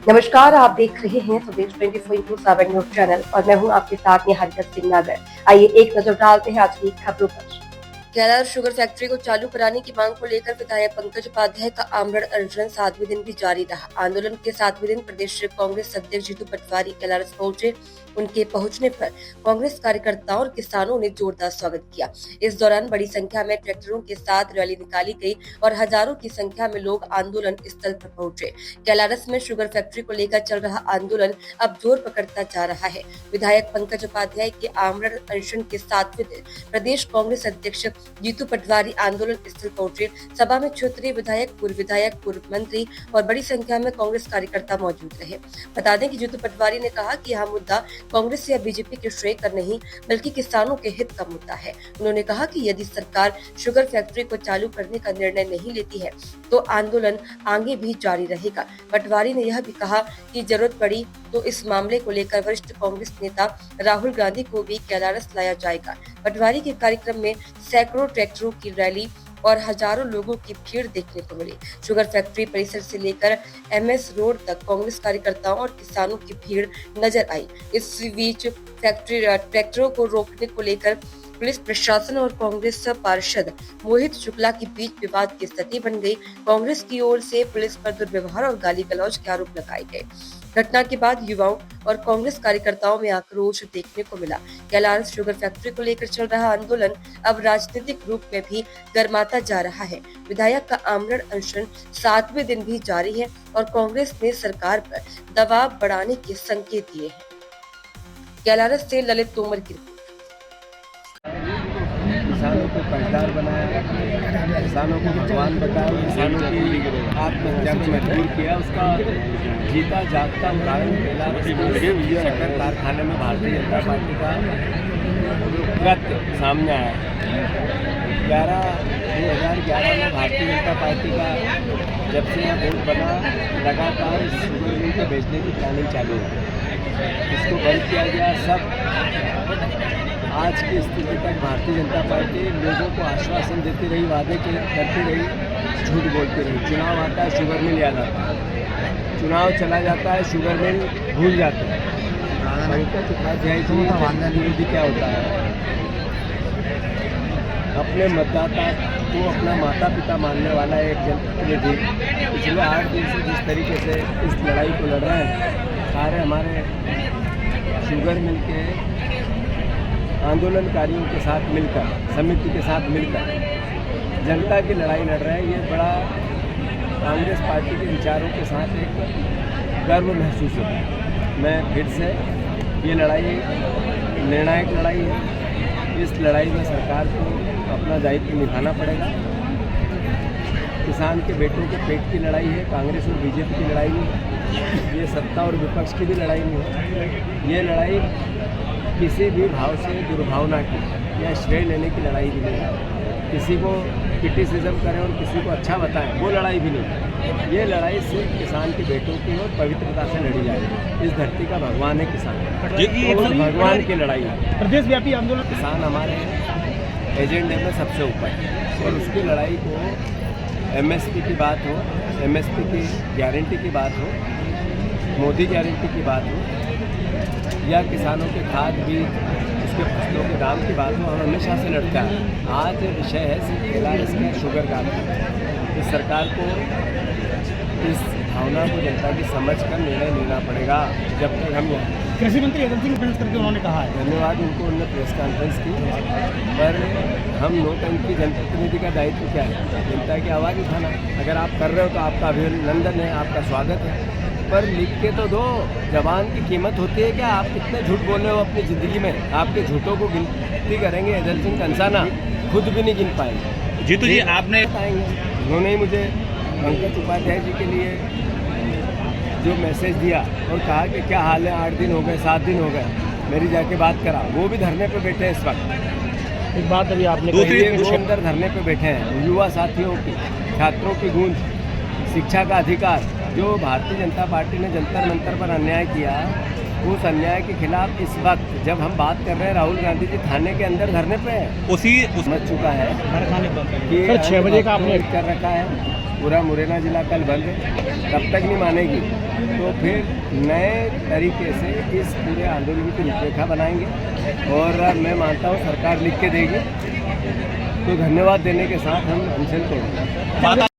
नमस्कार, आप देख रहे हैं स्वदेश 24/7 न्यूज चैनल और मैं हूं आपके साथ निहारिका सिंह नागर। आइए एक नजर डालते हैं आज की खबरों पर। कैलाश शुगर फैक्ट्री को चालू कराने की मांग को लेकर विधायक पंकज उपाध्याय का आमरण अनशन 7वें दिन भी जारी रहा। आंदोलन के 7वें दिन प्रदेश कांग्रेस अध्यक्ष जीतू पटवारी कैलाश पहुंचे। उनके पहुंचने पर कांग्रेस कार्यकर्ताओं और किसानों ने जोरदार स्वागत किया। इस दौरान बड़ी संख्या में ट्रैक्टरों के साथ रैली निकाली गई और हजारों की संख्या में लोग आंदोलन स्थल पर पहुंचे। कैलारस में शुगर फैक्ट्री को लेकर चल रहा आंदोलन अब जोर पकड़ता जा रहा है। विधायक पंकज उपाध्याय के आमरण अनशन के 7वें दिन प्रदेश कांग्रेस अध्यक्ष जीतू पटवारी आंदोलन स्थल पहुंचे। सभा में क्षेत्रीय विधायक, पूर्व मंत्री और बड़ी संख्या में कांग्रेस कार्यकर्ता मौजूद रहे। बता दें कि जीतू पटवारी ने कहा कि यह मुद्दा कांग्रेस या बीजेपी के श्रेय का नहीं बल्कि किसानों के हित का मुद्दा है। उन्होंने कहा कि यदि सरकार शुगर फैक्ट्री को चालू करने का निर्णय नहीं लेती है तो आंदोलन आगे भी जारी रहेगा। पटवारी ने यह भी कहा कि जरूरत पड़ी तो इस मामले को लेकर वरिष्ठ कांग्रेस नेता राहुल गांधी को भी कैलारस लाया जाएगा। पटवारी के कार्यक्रम में सैकड़ों ट्रैक्टरों की रैली और हजारों लोगों की भीड़ देखने को मिली। शुगर फैक्ट्री परिसर से लेकर MS रोड तक कांग्रेस कार्यकर्ताओं और किसानों की भीड़ नजर आई। इस बीच फैक्ट्री ट्रैक्टरों को रोकने को लेकर पुलिस प्रशासन और कांग्रेस पार्षद मोहित शुक्ला के बीच विवाद की स्थिति बन गई। कांग्रेस की ओर से पुलिस पर दुर्व्यवहार और गाली गलौज के आरोप लगाए गए। घटना के बाद युवाओं और कांग्रेस कार्यकर्ताओं में आक्रोश देखने को मिला। कैलारस शुगर फैक्ट्री को लेकर चल रहा आंदोलन अब राजनीतिक रूप में भी गर्माता जा रहा है। विधायक का आमरण अनशन 7वें दिन भी जारी है और कांग्रेस ने सरकार पर दबाव बढ़ाने के संकेत दिए हैं। कैलारस से ललित तोमर की रिपोर्ट। किसानों को कर्जदार बनाया, किसानों को भगवान बताया, किसानों की आत्महत्या को मजबूर किया। उसका जीता जागता उदाहरण कैलारस शक्कर कारखाने में भारतीय जनता पार्टी का कृत्य सामने आया। 2011 में भारतीय जनता पार्टी का जब से यह बोर्ड बना लगातार शुगर मिल को बेचने की प्लानिंग चालू है। इसको बंद किया गया। सब आज की स्थिति तक भारतीय जनता पार्टी लोगों को आश्वासन देती रही, वादे करती रही, झूठ बोलती रही। चुनाव आता है, शुगर मिल याद आता है, चुनाव चला जाता है, शुगर मिल भूल जाते हैं। पंकज उपाध्याय जी विरोधी क्या होता है? अपने मतदाता को अपना माता पिता मानने वाला एक जनप्रतिनिधि पिछले 8 दिन से जिस तरीके से इस लड़ाई को लड़ रहे हैं, सारे हमारे शुगर मिल के आंदोलनकारियों के साथ मिलकर, समिति के साथ मिलकर जनता की लड़ाई लड़ रहे हैं। ये बड़ा कांग्रेस पार्टी के विचारों के साथ एक गर्व महसूस होता है। मैं फिर से ये लड़ाई निर्णायक लड़ाई है। इस लड़ाई में सरकार को अपना दायित्व निभाना पड़ेगा। किसान के बेटों के पेट की लड़ाई है, कांग्रेस और बीजेपी की लड़ाई नहीं है। ये सत्ता और विपक्ष की भी लड़ाई नहीं है। ये लड़ाई किसी भी भाव से दुर्भावना की या श्रेय लेने की लड़ाई भी नहीं है। किसी को क्रिटिसिज्म करें और किसी को अच्छा बताएं, वो लड़ाई भी नहीं। ये लड़ाई सिर्फ किसान के बेटों की और पवित्रता से लड़ी जाएगी। इस धरती का भगवान है किसान, और भगवान की लड़ाई है। प्रदेश व्यापी आंदोलन किसान हमारे एजेंडे में सबसे ऊपर है और उसकी लड़ाई को MSP की बात हो, MSP की गारंटी की बात हो, मोदी गारंटी की बात हो या किसानों के खाद बीज, उसके फसलों के दाम की बात हो, हम हमेशा से लड़ते हैं। आज विषय है सिर्फ कैलारस का शुगर का। इस सरकार को इस भावना को जनता की समझ कर निर्णय लेना पड़ेगा। जब तक हम कृषि मंत्री अजय सिंह प्रेस करके उन्होंने कहा है, धन्यवाद उनको, उन्होंने प्रेस कॉन्फ्रेंस की, पर हम नोटंकी जनप्रतिनिधि का दायित्व क्या है? जनता की आवाज़ उठाना। अगर आप कर रहे हो तो आपका अभिनंदन है, आपका स्वागत है, पर लिख के तो दो। जबान की कीमत होती है क्या? आप कितने झूठ बोल रहे हो अपनी ज़िंदगी में? आपके झूठों को गिनती करेंगे अजय सिंह कंसाना, खुद भी नहीं गिन पाएंगे। जीतू जी आपने बताएंगे। उन्होंने ही मुझे पंकज उपाध्याय जी के लिए जो मैसेज दिया और कहा कि क्या हाल है, 8 दिन हो गए, 7 दिन हो गए, मेरी जाके बात करा। वो भी धरने पे बैठे हैं इस वक्त। एक बात अभी आपने वो अंदर धरने पे बैठे हैं। युवा साथियों की, छात्रों की गूंज, शिक्षा का अधिकार, जो भारतीय जनता पार्टी ने जंतर मंतर पर अन्याय किया, उस अन्याय के खिलाफ इस वक्त जब हम बात कर रहे हैं, राहुल गांधी जी थाने के अंदर धरने पे है। समझ चुका है कि 6 बजे का आपने कर रखा है। पूरा मुरैना जिला कल बंद है, तब तक नहीं मानेगी तो फिर नए तरीके से इस पूरे आंदोलन की रूपरेखा बनाएंगे। और मैं मानता हूँ सरकार लिख के देगी तो धन्यवाद देने के साथ हम अनशन तोड़ेंगे।